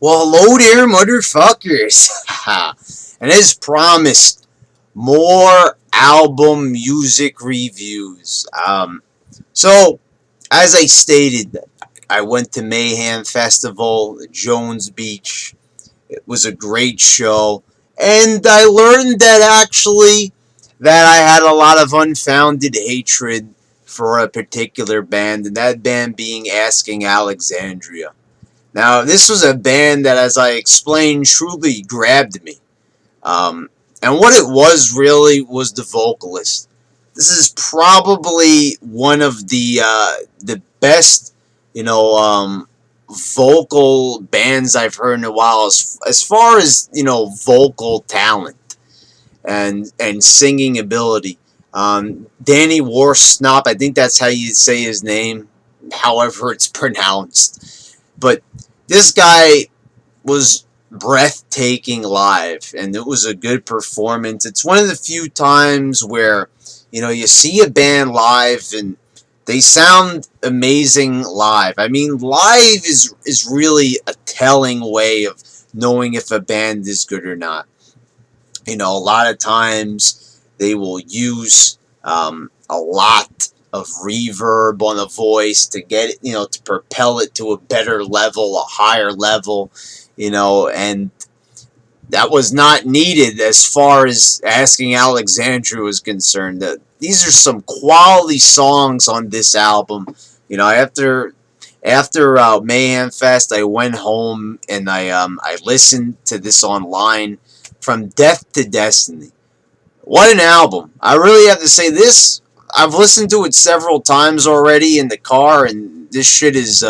Well, hello there, motherfuckers. And as promised, more album music reviews. So, as I stated, I went to Mayhem Festival at Jones Beach. It was a great show. And I learned that actually that I had a lot of unfounded hatred for a particular band, and that band being Asking Alexandria. Now, this was a band that, as I explained, truly grabbed me. And what it was really was the vocalist. This is probably one of the best, you know, vocal bands I've heard in a while, as far as vocal talent and singing ability. Danny Warsnop, I think that's how you say his name, however it's pronounced. But this guy was breathtaking live, and it was a good performance. It's one of the few times where you see a band live and they sound amazing live. I mean, live is really a telling way of knowing if a band is good or not. A lot of times they will use a lot of reverb on a voice to get it, to propel it to a better level, a higher level, and that was not needed as far as Asking Alexandria was concerned. These are some quality songs on this album. After Mayhem Fest, I went home and I listened to this online, From Death to Destiny. What an album! I really have to say this. I've listened to it several times already in the car, and this shit is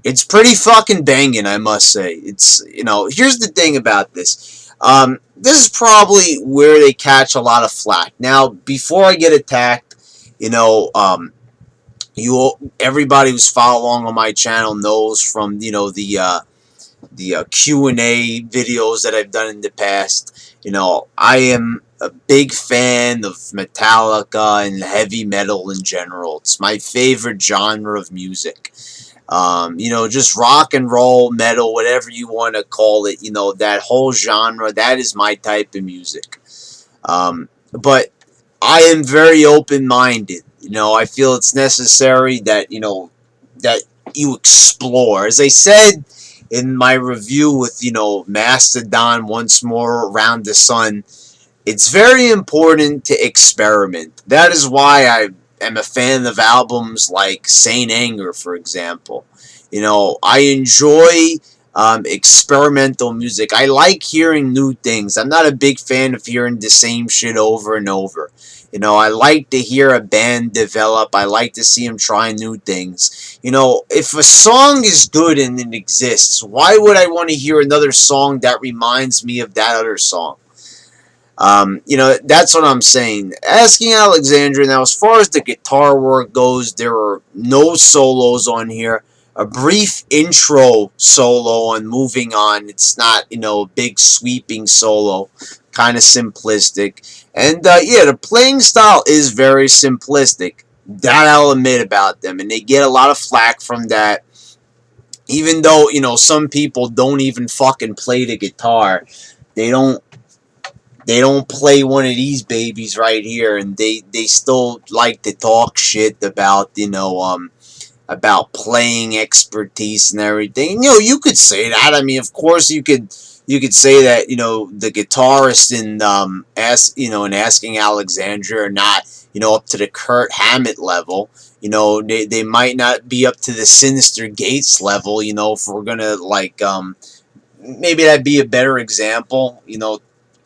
it's pretty fucking banging, I must say. Here's the thing about this. This is probably where they catch a lot of flack. Now, before I get attacked, everybody who's followed along on my channel knows from the Q&A videos that I've done in the past. I am a big fan of Metallica and heavy metal in general. It's my favorite genre of music. Just rock and roll, metal, whatever you want to call it, that whole genre, that is my type of music. But I am very open-minded. I feel it's necessary that, that you explore. As I said in my review with, Mastodon, Once More Around the Sun, it's very important to experiment. That is why I am a fan of albums like Saint Anger, for example. I enjoy experimental music. I like hearing new things. I'm not a big fan of hearing the same shit over and over. I like to hear a band develop. I like to see them try new things. If a song is good and it exists, why would I want to hear another song that reminds me of that other song? That's what I'm saying. Asking Alexandria, now as far as the guitar work goes, there are no solos on here. A brief intro solo on Moving On. It's not, a big sweeping solo. Kind of simplistic. And, the playing style is very simplistic. That I'll admit about them. And they get a lot of flack from that. Even though, some people don't even fucking play the guitar. They don't play one of these babies right here, and they still like to talk shit about about playing expertise and everything. You could say that. I mean, of course you could say that the guitarist in in Asking Alexandria are not up to the Kurt Hammett level. They might not be up to the Sinister Gates level. If we're gonna maybe that'd be a better example.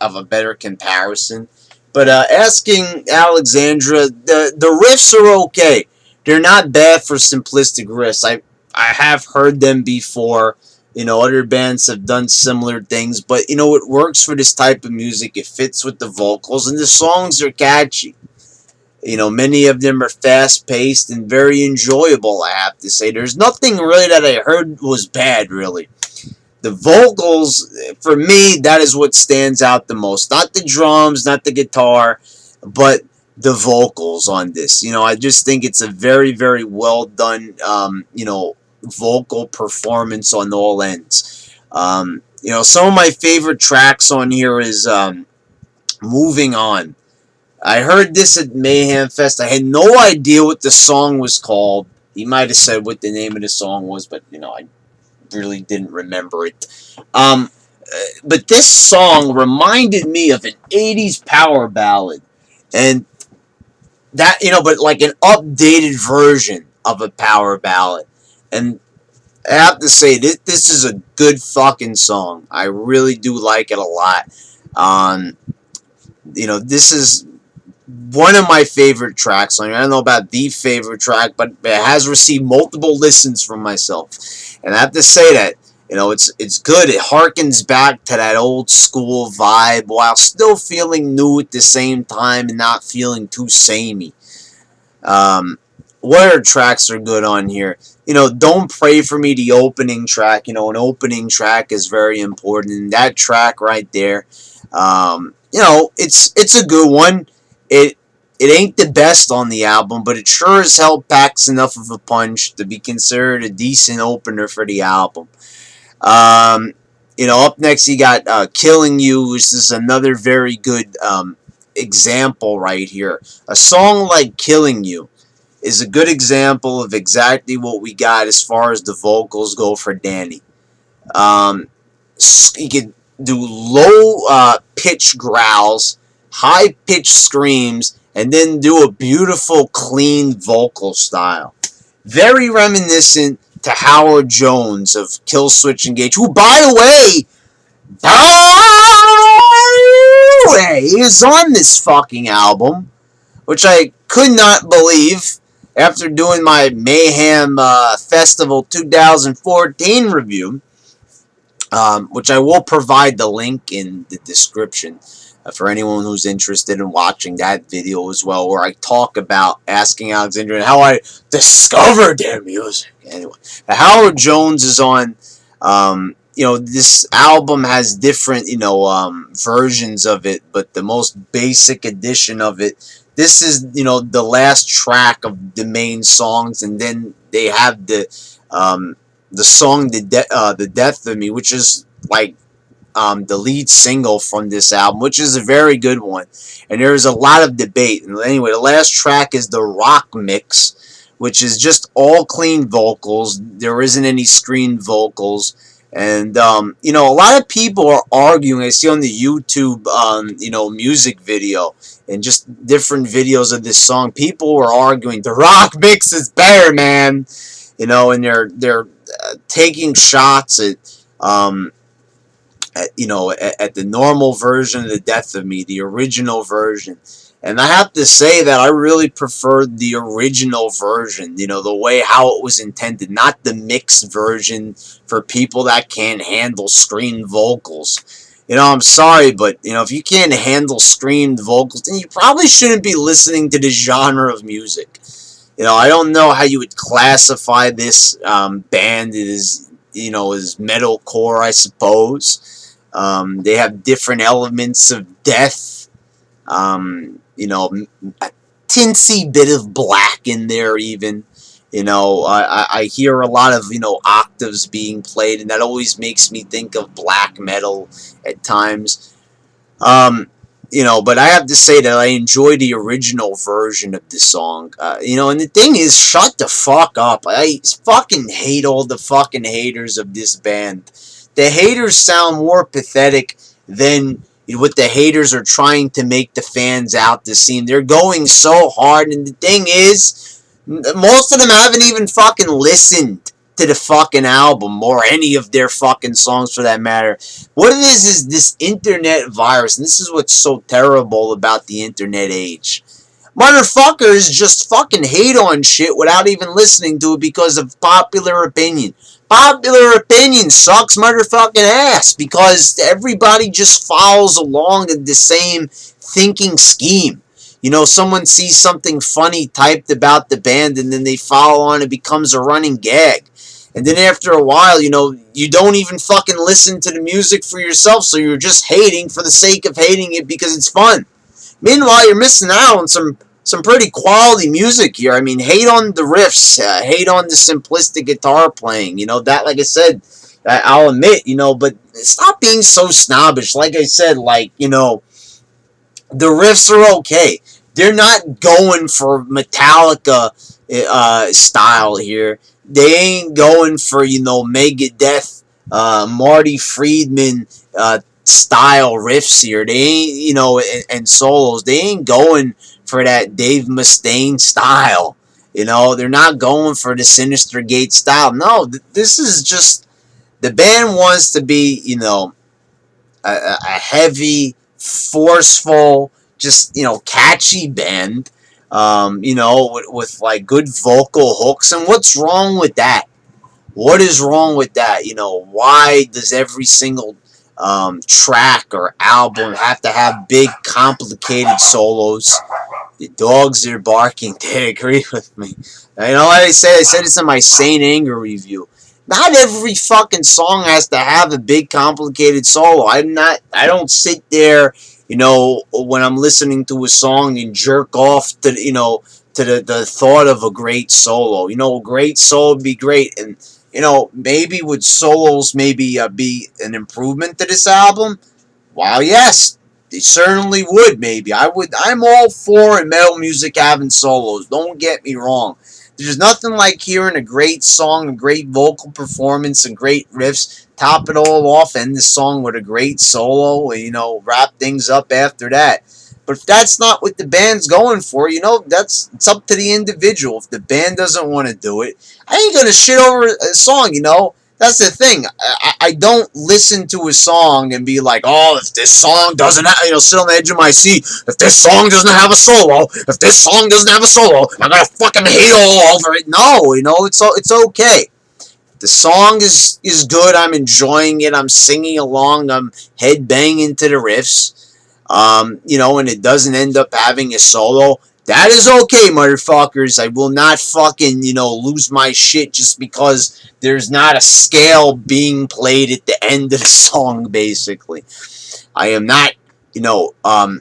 Of a better comparison. But Asking Alexandra, the riffs are okay. They're not bad for simplistic riffs. I have heard them before. Other bands have done similar things, but it works for this type of music. It fits with the vocals, and the songs are catchy. Many of them are fast-paced and very enjoyable, I have to say. There's nothing really that I heard was bad, really. The vocals, for me, that is what stands out the most. Not the drums, not the guitar, but the vocals on this. I just think it's a very, very well done, vocal performance on all ends. Some of my favorite tracks on here is Moving On. I heard this at Mayhem Fest. I had no idea what the song was called. He might have said what the name of the song was, but I really didn't remember it. But this song reminded me of an '80s power ballad, and that but like an updated version of a power ballad. And I have to say, this is a good fucking song. I really do like it a lot. Um, this is one of my favorite tracks. I don't know about the favorite track, but it has received multiple listens from myself. And I have to say that, it's good. It harkens back to that old school vibe while still feeling new at the same time and not feeling too samey. What other tracks are good on here? Don't Pray For Me, the opening track. An opening track is very important. And that track right there, it's a good one. It ain't the best on the album, but it sure as hell packs enough of a punch to be considered a decent opener for the album. Up next you got Killing You, which is another very good example right here. A song like Killing You is a good example of exactly what we got as far as the vocals go for Danny. You could do low pitch growls, high pitched screams, and then do a beautiful, clean vocal style. Very reminiscent to Howard Jones of Killswitch Engage, who, by the way, is on this fucking album, which I could not believe after doing my Mayhem Festival 2014 review, which I will provide the link in the description for anyone who's interested in watching that video as well, where I talk about Asking Alexandria and how I discovered their music. Anyway, Howard Jones is on. This album has different, versions of it, but the most basic edition of it, this is, the last track of the main songs, and then they have the song, The Death of Me, which is like the lead single from this album, which is a very good one. And there's a lot of debate. And anyway, the last track is the rock mix, which is just all clean vocals. There isn't any screened vocals. And, a lot of people are arguing. I see on the YouTube, music video and just different videos of this song, people were arguing the rock mix is better, man. And they're taking shots at the normal version of The Death of Me, the original version. And I have to say that I really preferred the original version, the way how it was intended, not the mixed version for people that can't handle screamed vocals. I'm sorry, but, if you can't handle screamed vocals, then you probably shouldn't be listening to this genre of music. I don't know how you would classify this band as, as metalcore, I suppose. They have different elements of death. A tinsy bit of black in there even. I hear a lot of, octaves being played, and that always makes me think of black metal at times. But I have to say that I enjoy the original version of this song. And the thing is, shut the fuck up. I fucking hate all the fucking haters of this band. The haters sound more pathetic than what the haters are trying to make the fans out to seem. They're going so hard, and the thing is, most of them haven't even fucking listened to the fucking album or any of their fucking songs for that matter. What it is this internet virus, and this is what's so terrible about the internet age. Motherfuckers just fucking hate on shit without even listening to it because of popular opinion. Popular opinion sucks motherfucking ass because everybody just follows along in the same thinking scheme. Someone sees something funny typed about the band and then they follow on, it becomes a running gag. And then after a while, you don't even fucking listen to the music for yourself, so you're just hating for the sake of hating it because it's fun. Meanwhile, you're missing out on some some pretty quality music here. I mean, hate on the riffs, hate on the simplistic guitar playing. That, like I said, I'll admit. But stop being so snobbish. Like I said, the riffs are okay. They're not going for Metallica style here. They ain't going for Megadeth, Marty Friedman style riffs here. They ain't and solos. They ain't going for that Dave Mustaine style. They're not going for the Sinister Gate style. No, this is just the band wants to be a heavy, forceful, just catchy band. With like good vocal hooks. And what's wrong with that? What is wrong with that? Why does every single track or album have to have big, complicated solos? The dogs are barking. They agree with me. You know what I said? I said this in my Saint Anger review. Not every fucking song has to have a big, complicated solo. I don't sit there, when I'm listening to a song and jerk off to, to the thought of a great solo. A great solo would be great. And, maybe would solos maybe be an improvement to this album? Well, yes, they certainly would. Maybe I'm all for in metal music having solos. Don't get me wrong. There's nothing like hearing a great song, a great vocal performance, and great riffs. Top it all off, end the song with a great solo, and wrap things up after that. But if that's not what the band's going for, it's up to the individual. If the band doesn't want to do it, I ain't gonna shit over a song. That's the thing. I don't listen to a song and be like, oh, if this song doesn't have, sit on the edge of my seat. If this song doesn't have a solo, I'm gonna fucking hate all over it. No, it's okay. The song is good. I'm enjoying it. I'm singing along. I'm head banging to the riffs. And it doesn't end up having a solo. That is okay, motherfuckers. I will not fucking, lose my shit just because there's not a scale being played at the end of the song, basically. I am not, I'm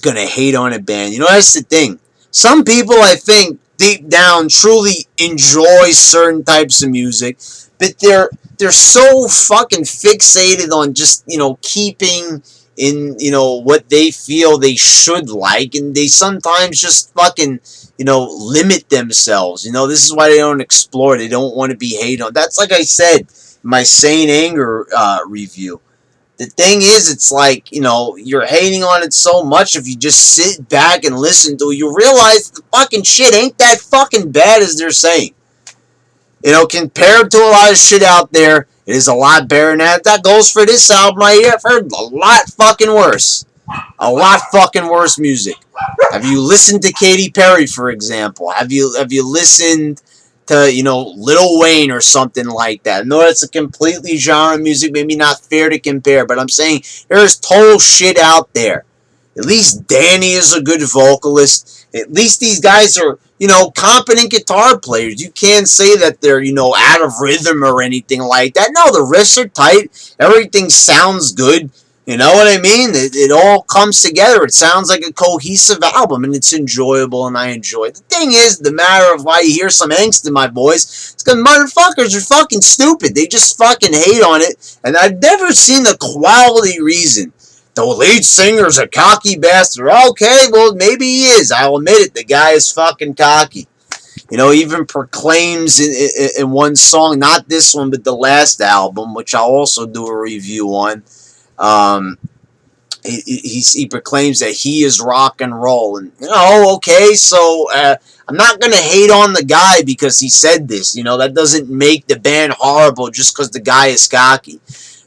gonna hate on a band. That's the thing. Some people, I think, deep down, truly enjoy certain types of music, but they're so fucking fixated on just, keeping in what they feel they should like, and they sometimes just fucking limit themselves. This is why they don't explore. They don't want to be hated on. That's like I said in my Saint Anger review. The thing is, it's like you're hating on it so much. If you just sit back and listen to it, you realize the fucking shit ain't that fucking bad as they're saying. Compared to a lot of shit out there, it is a lot better than that. That goes for this album right here. I've heard a lot fucking worse. A lot fucking worse music. Have you listened to Katy Perry, for example? Have you listened to, Lil Wayne or something like that? No, that's a completely genre of music, maybe not fair to compare, but I'm saying there's total shit out there. At least Danny is a good vocalist. At least these guys are, competent guitar players. You can't say that they're, out of rhythm or anything like that. No, the riffs are tight. Everything sounds good. You know what I mean? It all comes together. It sounds like a cohesive album, and it's enjoyable, and I enjoy it. The thing is, the matter of why you hear some angst in my voice, it's because motherfuckers are fucking stupid. They just fucking hate on it, and I've never seen a quality reason. The lead singer's a cocky bastard. Okay, well, maybe he is. I'll admit it. The guy is fucking cocky. Even proclaims in one song, not this one, but the last album, which I'll also do a review on. He proclaims that he is rock and roll. And, okay, so I'm not going to hate on the guy because he said this. That doesn't make the band horrible just because the guy is cocky.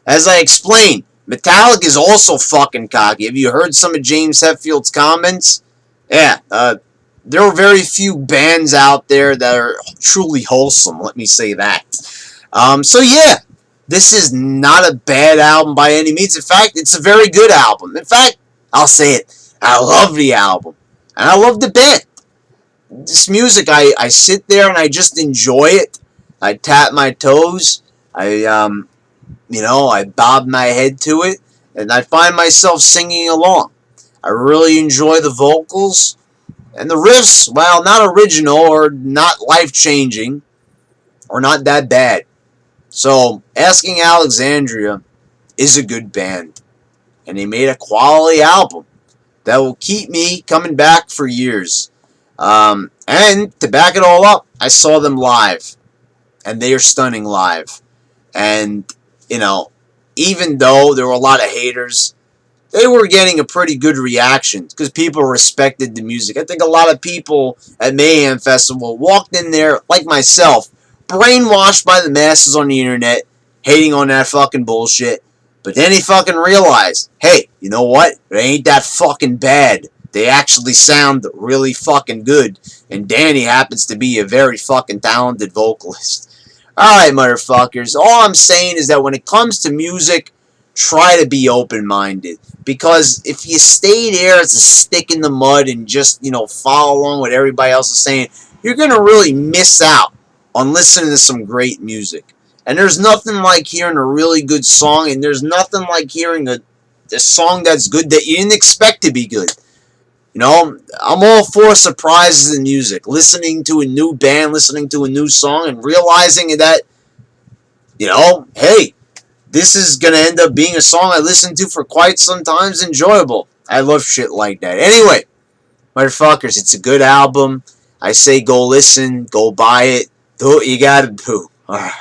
As I explained, Metallica is also fucking cocky. Have you heard some of James Hetfield's comments? Yeah, there are very few bands out there that are truly wholesome, let me say that. So yeah, this is not a bad album by any means. In fact, it's a very good album. In fact, I'll say it, I love the album. And I love the band. This music, I sit there and I just enjoy it. I tap my toes. I bob my head to it, and I find myself singing along. I really enjoy the vocals. And the riffs, well, not original or not life-changing or not that bad. So, Asking Alexandria is a good band. And they made a quality album that will keep me coming back for years. And to back it all up, I saw them live. And they are stunning live. And, you know, even though there were a lot of haters, they were getting a pretty good reaction because people respected the music. I think a lot of people at Mayhem Festival walked in there, like myself, brainwashed by the masses on the internet, hating on that fucking bullshit. But then he fucking realized, hey, you know what? It ain't that fucking bad. They actually sound really fucking good. And Danny happens to be a very fucking talented vocalist. Alright, motherfuckers. All I'm saying is that when it comes to music, try to be open-minded. Because if you stay there as a stick in the mud and just, follow along what everybody else is saying, you're going to really miss out on listening to some great music. And there's nothing like hearing a really good song, and there's nothing like hearing a song that's good that you didn't expect to be good. I'm all for surprises in music. Listening to a new band, listening to a new song, and realizing that, hey, this is going to end up being a song I listen to for quite some time. It's enjoyable. I love shit like that. Anyway, motherfuckers, it's a good album. I say go listen, go buy it, do what you gotta do. Alright.